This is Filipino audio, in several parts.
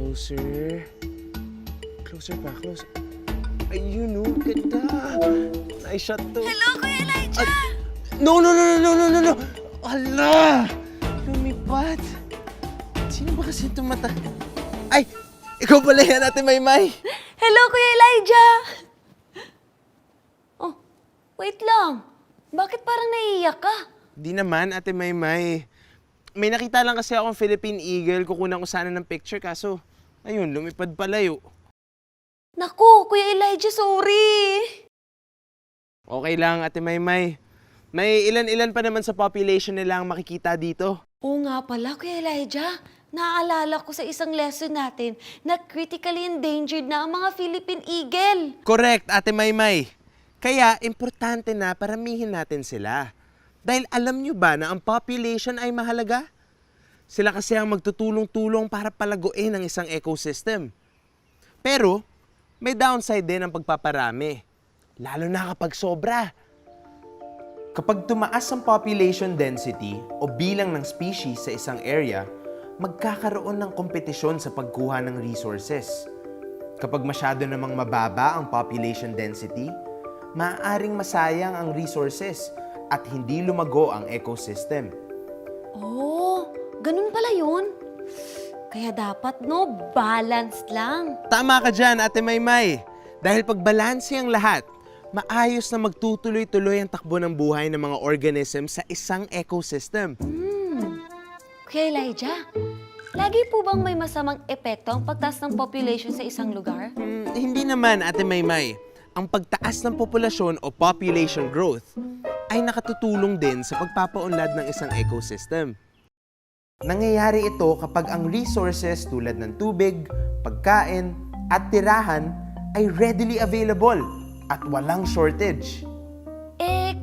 Closer. Closer pa, closer. Ayun, oh, ganda. Nice shot to. Hello, Kuya Elijah! No! Hala! Lumipat. Sino ba kasi itong mata? Ay! Ikaw pala yan, Ate Maymay. Hello, Kuya Elijah! Oh, wait lang. Bakit parang naiiyak ka? Di naman, Ate Maymay. May nakita lang kasi akong Philippine Eagle. Kukunan ko sana ng picture, kaso, ayun, lumipad palayo. Naku, Kuya Elijah, sorry! Okay lang, Ate Maymay. May ilan-ilan pa naman sa population nila ang makikita dito. Oo nga pala, Kuya Elijah. Naaalala ko sa isang lesson natin na critically endangered na ang mga Philippine Eagle. Correct, Ate Maymay. Kaya, importante na paramihin natin sila. Dahil alam nyo ba na ang population ay mahalaga? Sila kasi ang magtutulong-tulong para palaguin ang isang ecosystem. Pero, may downside din ang pagpaparami. Lalo na kapag sobra. Kapag tumaas ang population density o bilang ng species sa isang area, magkakaroon ng kompetisyon sa pagkuha ng resources. Kapag masyado namang mababa ang population density, maaaring masayang ang resources at hindi lumago ang ecosystem. Oh, ganun pala yun. Kaya dapat, no, balanced lang. Tama ka dyan, Ate Maymay. Dahil pag balanse ang lahat, maayos na magtutuloy-tuloy ang takbo ng buhay ng mga organism sa isang ecosystem. Kuya Elijah, lagi po bang may masamang epekto ang pagtaas ng population sa isang lugar? Hindi naman, Ate Maymay. Ang pagtaas ng populasyon o population growth ay nakatutulong din sa pagpapaunlad ng isang ecosystem. Nangyayari ito kapag ang resources tulad ng tubig, pagkain, at tirahan ay readily available at walang shortage.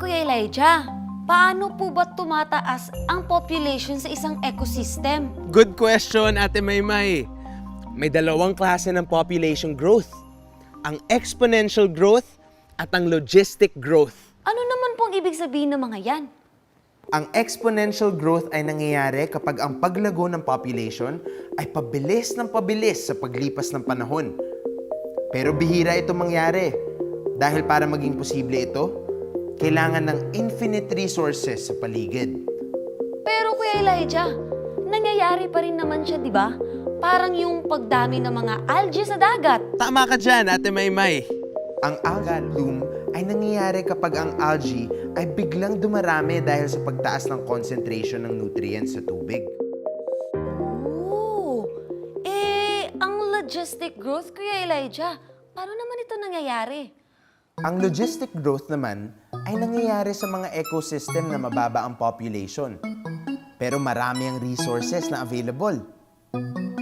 Kuya Elijah, paano po ba tumataas ang population sa isang ecosystem? Good question, Ate Maymay. May dalawang klase ng population growth. Ang exponential growth at ang logistic growth. Ano naman pong ibig sabihin ng mga yan? Ang exponential growth ay nangyayari kapag ang paglago ng population ay pabilis sa paglipas ng panahon. Pero bihira ito mangyari dahil para maging posible ito, kailangan ng infinite resources sa paligid. Pero Kuya Elijah, nangyayari pa rin naman siya, di ba? Parang yung pagdami ng mga algae sa dagat. Tama ka dyan, Ate Maymay. Ang algal bloom ay nangyayari kapag ang algae ay biglang dumarami dahil sa pagtaas ng concentration ng nutrients sa tubig. Oh, ang logistic growth, Kuya Elijah, paano naman ito nangyayari? Ang logistic growth naman ay nangyayari sa mga ecosystem na mababa ang population. Pero marami ang resources na available.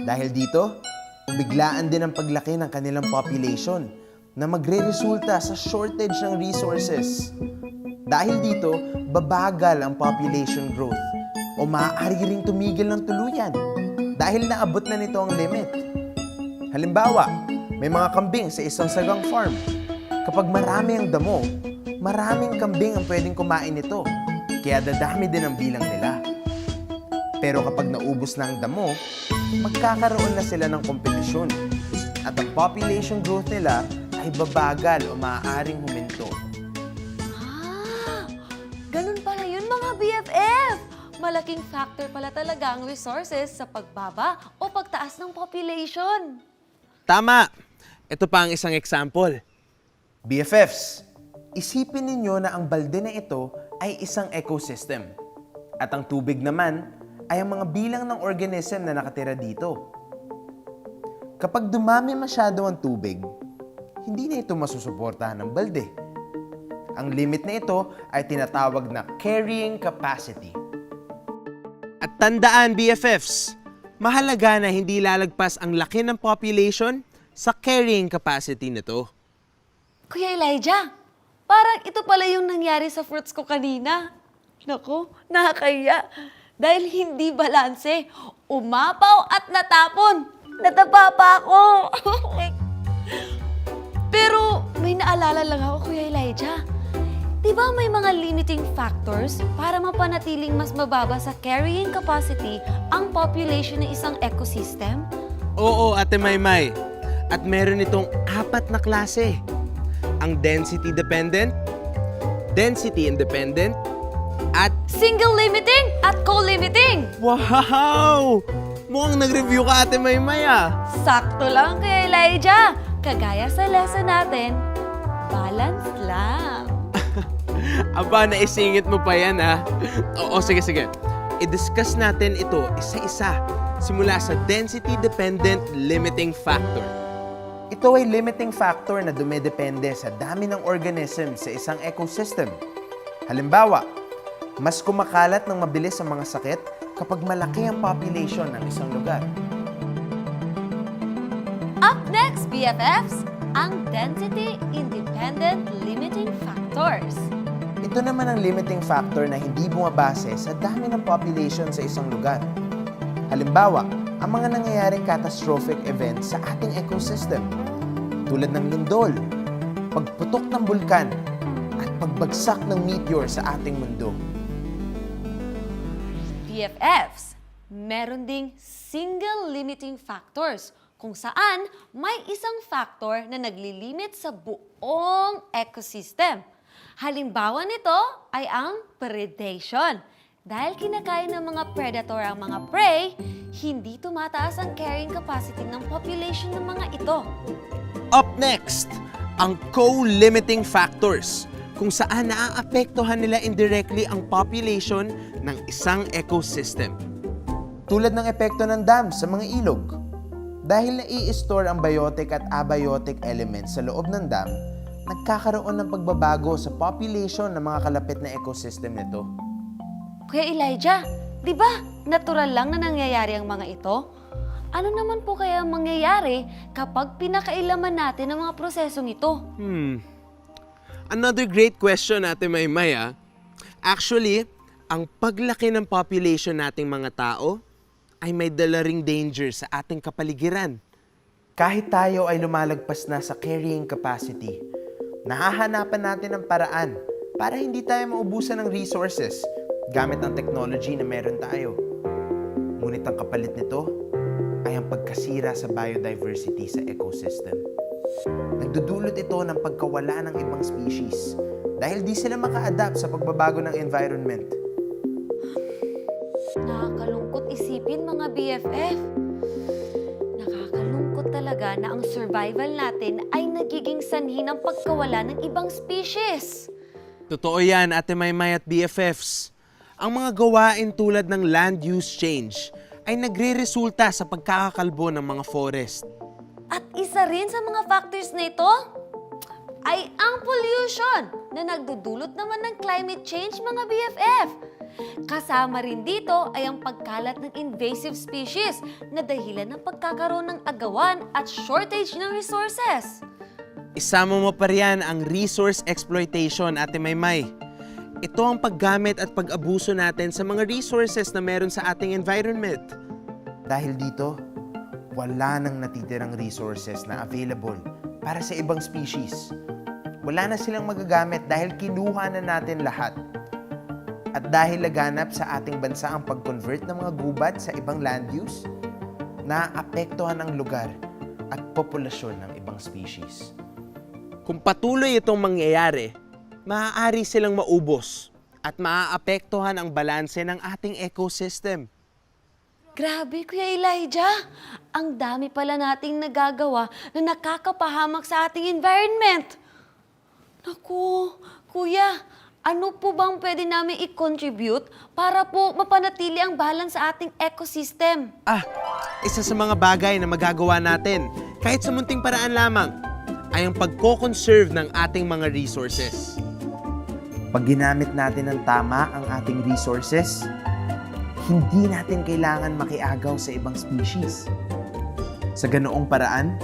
Dahil dito, biglaan din ang paglaki ng kanilang population na magre-resulta sa shortage ng resources. Dahil dito, babagal ang population growth o maaari ring tumigil ng tuluyan dahil naabot na nito ang limit. Halimbawa, may mga kambing sa isang sagang farm. Kapag marami ang damo, maraming kambing ang pwedeng kumain nito, kaya dadami din ang bilang nila. Pero kapag naubos na ang damo, magkakaroon na sila ng kompetisyon at ang population growth nila ay babagal o maaaring huminto. Ganun pala yun mga BFF! Malaking factor pala talaga ang resources sa pagbaba o pagtaas ng population. Tama! Ito pa ang isang example. BFFs, isipin ninyo na ang balde na ito ay isang ecosystem. At ang tubig naman ay ang mga bilang ng organism na nakatira dito. Kapag dumami masyado ang tubig, hindi na ito masusuportahan ng balde. Ang limit na ito ay tinatawag na carrying capacity. At tandaan, BFFs, mahalaga na hindi lalagpas ang laki ng population sa carrying capacity nito. Kuya Elijah, parang ito pala yung nangyari sa fruits ko kanina. Naku, nakakaya. Dahil hindi balanse, umapaw at natapon. Natapa pa ako. Pero may naalala lang ako, Kuya Elijah. Di ba may mga limiting factors para mapanatiling mas mababa sa carrying capacity ang population ng isang ecosystem? Oo, Ate Maymay. At meron itong 4 na klase. Ang density dependent, density independent, at Single limiting at co-limiting. wow! Mukhang nag-review ka, Ate Maymay ah. Sakto lang kay Elijah. Kagaya sa lesson natin, balance lang. Aba, naisingit mo pa yan ha. Oo, sige. I-discuss natin ito isa-isa. Simula sa density-dependent limiting factor. Ito ay limiting factor na dumedepende sa dami ng organism sa isang ecosystem. Halimbawa, mas kumakalat ng mabilis ang mga sakit kapag malaki ang population ng isang lugar. Up next, BFFs, ang density-independent limiting factors. Ito naman ang limiting factor na hindi bumabase sa dami ng population sa isang lugar. Halimbawa, ang mga nangyayaring catastrophic events sa ating ecosystem, tulad ng lindol, pagputok ng bulkan, at pagbagsak ng meteor sa ating mundo. BFFs, meron ding single limiting factors kung saan may isang factor na naglilimit sa buong ecosystem. Halimbawa nito ay ang predation. Dahil kinakain ng mga predator ang mga prey, hindi tumataas ang carrying capacity ng population ng mga ito. Up next, ang co-limiting factors, kung saan naaapektuhan nila indirectly ang population ng isang ecosystem. Tulad ng epekto ng dam sa mga ilog. Dahil nai-store ang biotic at abiotic elements sa loob ng dam, nagkakaroon ng pagbabago sa population ng mga kalapit na ecosystem nito. Kuya Elijah, di ba natural lang na nangyayari ang mga ito? Ano naman po kaya ang mangyayari kapag pinakailaman natin ang mga prosesong ito? Another great question, Ate Maymay ah. Actually, ang paglaki ng population nating mga tao ay may dala ring danger sa ating kapaligiran. Kahit tayo ay lumalagpas na sa carrying capacity, nahahanapan natin ng paraan para hindi tayo maubusan ng resources gamit ang technology na meron tayo. Ngunit ang kapalit nito ay ang pagkasira sa biodiversity sa ecosystem. Nagdudulot ito ng pagkawala ng ibang species dahil di sila maka-adapt sa pagbabago ng environment. Nakakalungkot isipin mga BFF. Nakakalungkot talaga na ang survival natin ay nagiging sanhi ng pagkawala ng ibang species. Totoo yan, Ate Maymay at BFFs. Ang mga gawain tulad ng land use change ay nagre-resulta sa pagkakakalbo ng mga forest. At isa rin sa mga factors na ito ay ang pollution na nagdudulot naman ng climate change mga BFF. Kasama rin dito ay ang pagkalat ng invasive species na dahilan ng pagkakaroon ng agawan at shortage ng resources. Isama mo pa riyan ang resource exploitation, Ate Maymay. Ito ang paggamit at pag-abuso natin sa mga resources na meron sa ating environment. Dahil dito, wala nang natitirang resources na available para sa ibang species. Wala na silang magagamit dahil kinuha na natin lahat. At dahil laganap sa ating bansa ang pag-convert ng mga gubat sa ibang land use, naapektuhan ang lugar at populasyon ng ibang species. Kung patuloy itong mangyayari, maaari silang maubos at maaapektuhan ang balanse ng ating ecosystem. Grabe, Kuya Elijah! Ang dami pala nating nagagawa na nakakapahamak sa ating environment. Naku, Kuya, ano po bang pwede namin i-contribute para po mapanatili ang balance sa ating ecosystem? Isa sa mga bagay na magagawa natin, kahit sa munting paraan lamang, ay ang pagko-conserve ng ating mga resources. Pag ginamit natin ng tama ang ating resources, hindi natin kailangan makiagaw sa ibang species. Sa ganoong paraan,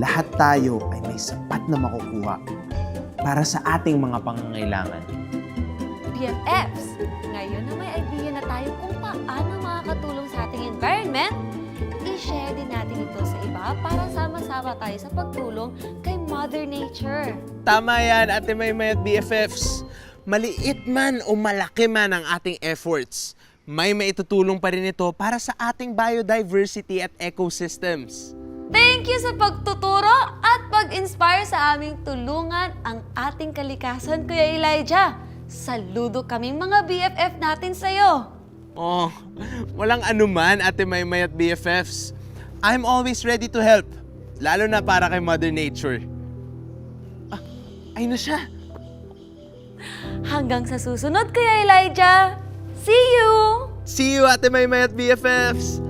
lahat tayo ay may sapat na makukuha para sa ating mga pangangailangan. BFFs, ngayon na may idea na tayo kung paano makakatulong sa ating environment, i-share din natin ito sa iba para sama-sama tayo sa pagtulong kay Mother Nature. Tama yan, Ate Maymay at BFFs. Maliit man o malaki man ang ating efforts, may maitutulong pa rin ito para sa ating biodiversity at ecosystems. Thank you sa pagtuturo at pag-inspire sa aming tulungan ang ating kalikasan, Kuya Elijah. Saludo kaming mga BFF natin sa'yo. Oh, walang anuman, Ate Maymay at BFFs. I'm always ready to help, lalo na para kay Mother Nature. Ah, ayun na siya. Hanggang sa susunod, Kuya Elijah. See you! See you, Ate Maymay at BFFs!